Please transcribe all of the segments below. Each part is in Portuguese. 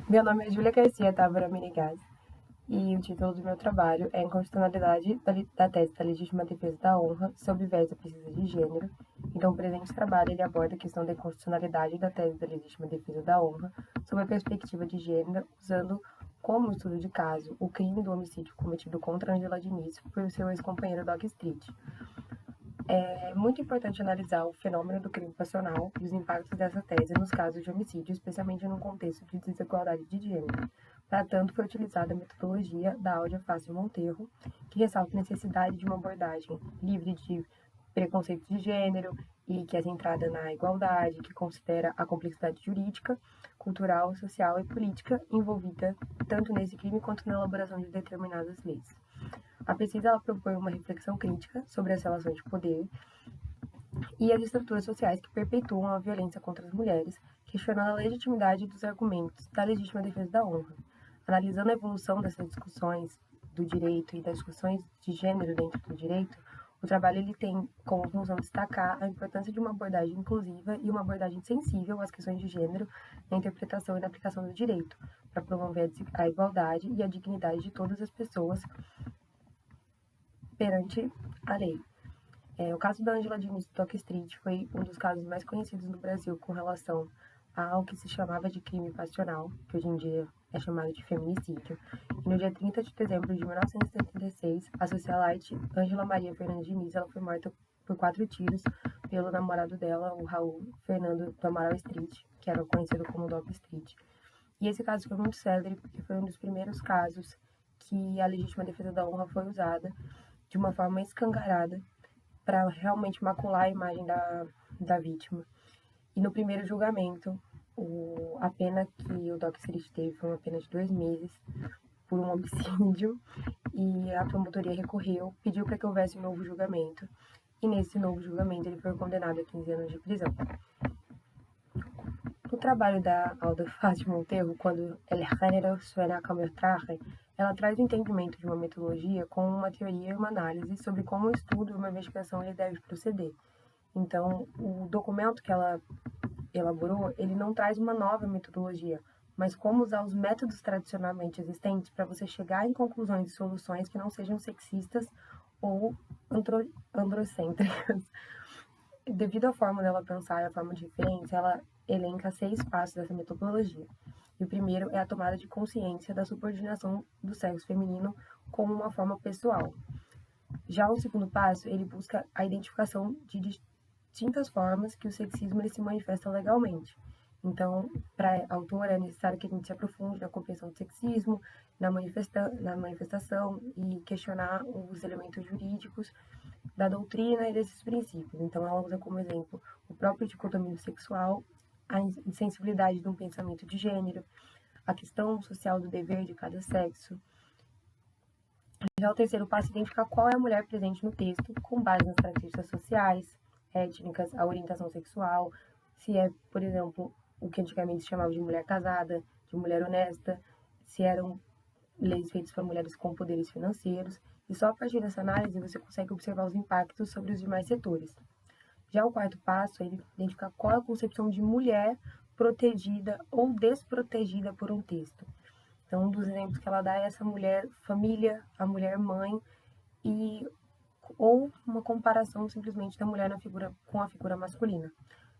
Meu nome é Júlia Garcia Távora Menegas e o título do meu trabalho é Inconstitucionalidade da tese da legítima defesa da honra sob o viés da pesquisa de gênero. Então, o presente trabalho ele aborda a questão da inconstitucionalidade da tese da legítima defesa da honra sob a perspectiva de gênero, usando como estudo de caso o crime do homicídio cometido contra Angela Diniz por seu ex-companheiro Doc Street. É muito importante analisar o fenômeno do crime passional e os impactos dessa tese nos casos de homicídio, especialmente no contexto de desigualdade de gênero. Para tanto, foi utilizada a metodologia da Áudia Fácil Monteiro, que ressalta a necessidade de uma abordagem livre de preconceitos de gênero e que é centrada na igualdade, que considera a complexidade jurídica, cultural, social e política envolvida tanto nesse crime quanto na elaboração de determinadas leis. A pesquisa ela propõe uma reflexão crítica sobre as relações de poder e as estruturas sociais que perpetuam a violência contra as mulheres, questionando a legitimidade dos argumentos da legítima defesa da honra. Analisando a evolução dessas discussões do direito e das discussões de gênero dentro do direito, o trabalho ele tem como função destacar a importância de uma abordagem inclusiva e uma abordagem sensível às questões de gênero na interpretação e na aplicação do direito, para promover a igualdade e a dignidade de todas as pessoas perante a lei. O caso da Angela Diniz do Doc Street foi um dos casos mais conhecidos no Brasil com relação ao que se chamava de crime passional, que hoje em dia é chamado de feminicídio. E no dia 30 de dezembro de 1976, a socialite Ângela Maria Fernandes Diniz ela foi morta por 4 tiros pelo namorado dela, o Raul Fernando do Amaral Street, que era conhecido como Doc Street. E esse caso foi muito célebre porque foi um dos primeiros casos que a legítima defesa da honra foi usada de uma forma escancarada para realmente macular a imagem da vítima. E no primeiro julgamento, a pena que o Doc Street teve foi uma pena de 2 meses por um homicídio e a promotoria recorreu, pediu para que houvesse um novo julgamento e nesse novo julgamento ele foi condenado a 15 anos de prisão. No trabalho da Alda Fátima Monteiro, quando El Género suena como el traje, ela traz o entendimento de uma metodologia com uma teoria e uma análise sobre como o estudo e uma investigação ele deve proceder. Então, o documento que ela elaborou, ele não traz uma nova metodologia, mas como usar os métodos tradicionalmente existentes para você chegar em conclusões e soluções que não sejam sexistas ou androcêntricas. Devido à forma dela pensar e à forma de referência, ela elenca 6 passos dessa metodologia. E o primeiro é a tomada de consciência da subordinação do sexo feminino como uma forma pessoal. Já o segundo passo, ele busca a identificação de distintas formas que o sexismo ele se manifesta legalmente. Então, para a autora, é necessário que a gente se aprofunde na compreensão do sexismo, na manifestação e questionar os elementos jurídicos da doutrina e desses princípios. Então, ela usa como exemplo o próprio dicotomia sexual, a insensibilidade de um pensamento de gênero, a questão social do dever de cada sexo. Já o terceiro passo é identificar qual é a mulher presente no texto, com base nas características sociais, étnicas, a orientação sexual, se é, por exemplo, o que antigamente se chamava de mulher casada, de mulher honesta, se eram leis feitas para mulheres com poderes financeiros, e só a partir dessa análise você consegue observar os impactos sobre os demais setores. Já o quarto passo é identificar qual é a concepção de mulher protegida ou desprotegida por um texto. Então, um dos exemplos que ela dá é essa mulher família, a mulher mãe, ou uma comparação simplesmente da mulher com a figura masculina.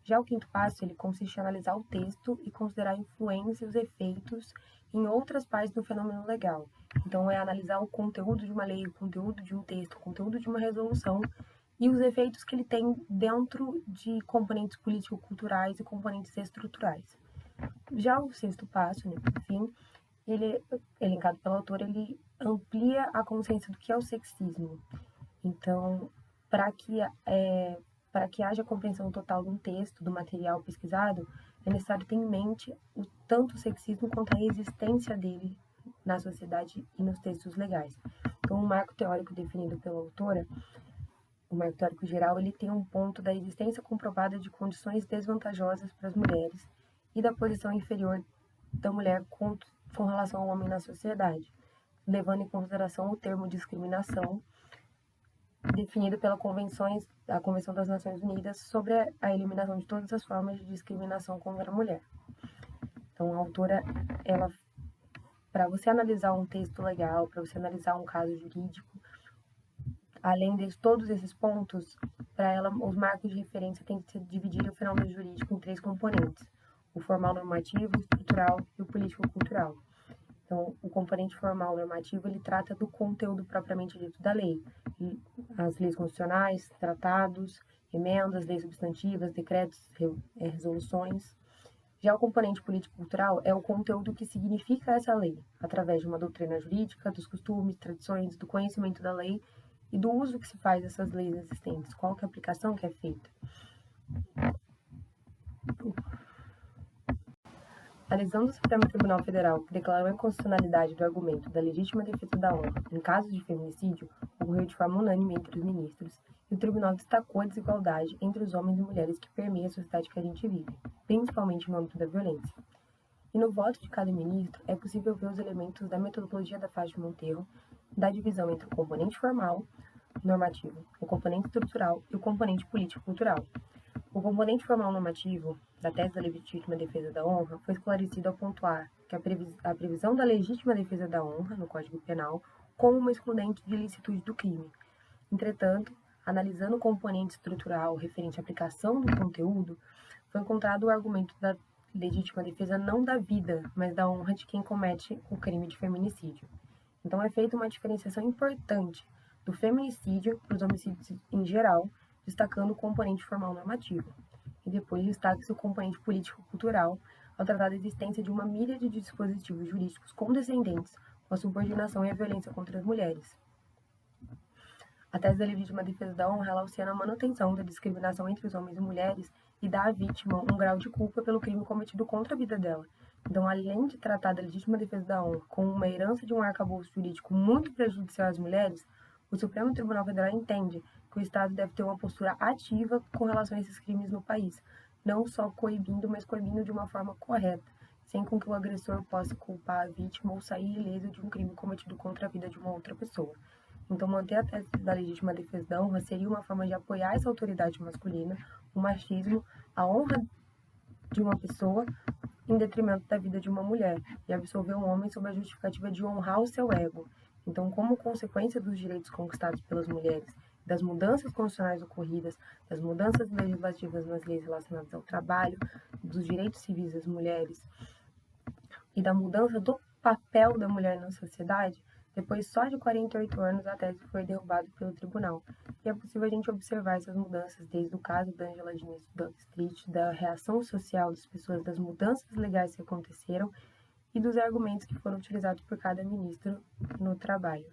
Já o quinto passo, ele consiste em analisar o texto e considerar a influência e os efeitos em outras partes do fenômeno legal. Então, é analisar o conteúdo de uma lei, o conteúdo de um texto, o conteúdo de uma resolução e os efeitos que ele tem dentro de componentes político-culturais e componentes estruturais. Já o sexto passo, né, por fim, ele, elencado pela autora, ele amplia a consciência do que é o sexismo. Então, para que haja compreensão total de um texto, do material pesquisado, é necessário ter em mente tanto o sexismo quanto a existência dele na sociedade e nos textos legais. Então, o marco teórico definido pela autora, o marco teórico geral, ele tem um ponto da existência comprovada de condições desvantajosas para as mulheres e da posição inferior da mulher com relação ao homem na sociedade, levando em consideração o termo discriminação, definido pela a Convenção das Nações Unidas sobre a eliminação de todas as formas de discriminação contra a mulher. Então, a autora, ela, para você analisar um texto legal, para você analisar um caso jurídico, além de todos esses pontos, para ela, os marcos de referência têm que dividir o fenômeno jurídico em 3 componentes: o formal normativo, o estrutural e o político-cultural. Então, o componente formal normativo, ele trata do conteúdo propriamente dito da lei. As leis constitucionais, tratados, emendas, leis substantivas, decretos, resoluções. Já o componente político-cultural é o conteúdo que significa essa lei, através de uma doutrina jurídica, dos costumes, tradições, do conhecimento da lei e do uso que se faz dessas leis existentes, qual que é a aplicação que é feita. A decisão do Supremo Tribunal Federal que declarou a inconstitucionalidade do argumento da legítima defesa da honra em casos de feminicídio ocorreu de forma unânime entre os ministros, e o tribunal destacou a desigualdade entre os homens e mulheres que permeia a sociedade que a gente vive, principalmente no âmbito da violência. E no voto de cada ministro é possível ver os elementos da metodologia da Faz de Monteiro, da divisão entre o componente formal, normativo, o componente estrutural e o componente político-cultural. O componente formal normativo da tese da legítima defesa da honra foi esclarecido ao pontuar que a previsão da legítima defesa da honra no Código Penal como uma excludente de ilicitude do crime. Entretanto, analisando o componente estrutural referente à aplicação do conteúdo, foi encontrado o argumento da legítima defesa não da vida, mas da honra de quem comete o crime de feminicídio. Então, é feita uma diferenciação importante do feminicídio para os homicídios em geral, destacando o componente formal normativo. E depois destaca-se o componente político-cultural, ao tratar da existência de uma míriade de dispositivos jurídicos condescendentes com a subordinação e a violência contra as mulheres. A tese da legítima defesa da honra ela auxilia na manutenção da discriminação entre os homens e mulheres e dá à vítima um grau de culpa pelo crime cometido contra a vida dela. Então, além de tratar da legítima defesa da honra como uma herança de um arcabouço jurídico muito prejudicial às mulheres, o Supremo Tribunal Federal entende que o Estado deve ter uma postura ativa com relação a esses crimes no país, não só coibindo, mas coibindo de uma forma correta, sem com que o agressor possa culpar a vítima ou sair ileso de um crime cometido contra a vida de uma outra pessoa. Então, manter a tese da legítima defesa da honra seria uma forma de apoiar essa autoridade masculina, o machismo, a honra de uma pessoa em detrimento da vida de uma mulher, e absolver um homem sob a justificativa de honrar o seu ego. Então, como consequência dos direitos conquistados pelas mulheres, das mudanças constitucionais ocorridas, das mudanças legislativas nas leis relacionadas ao trabalho, dos direitos civis das mulheres e da mudança do papel da mulher na sociedade, depois só de 48 anos a tese foi derrubada pelo tribunal. E é possível a gente observar essas mudanças desde o caso da Angela Street, da reação social das pessoas, das mudanças legais que aconteceram e dos argumentos que foram utilizados por cada ministro no trabalho.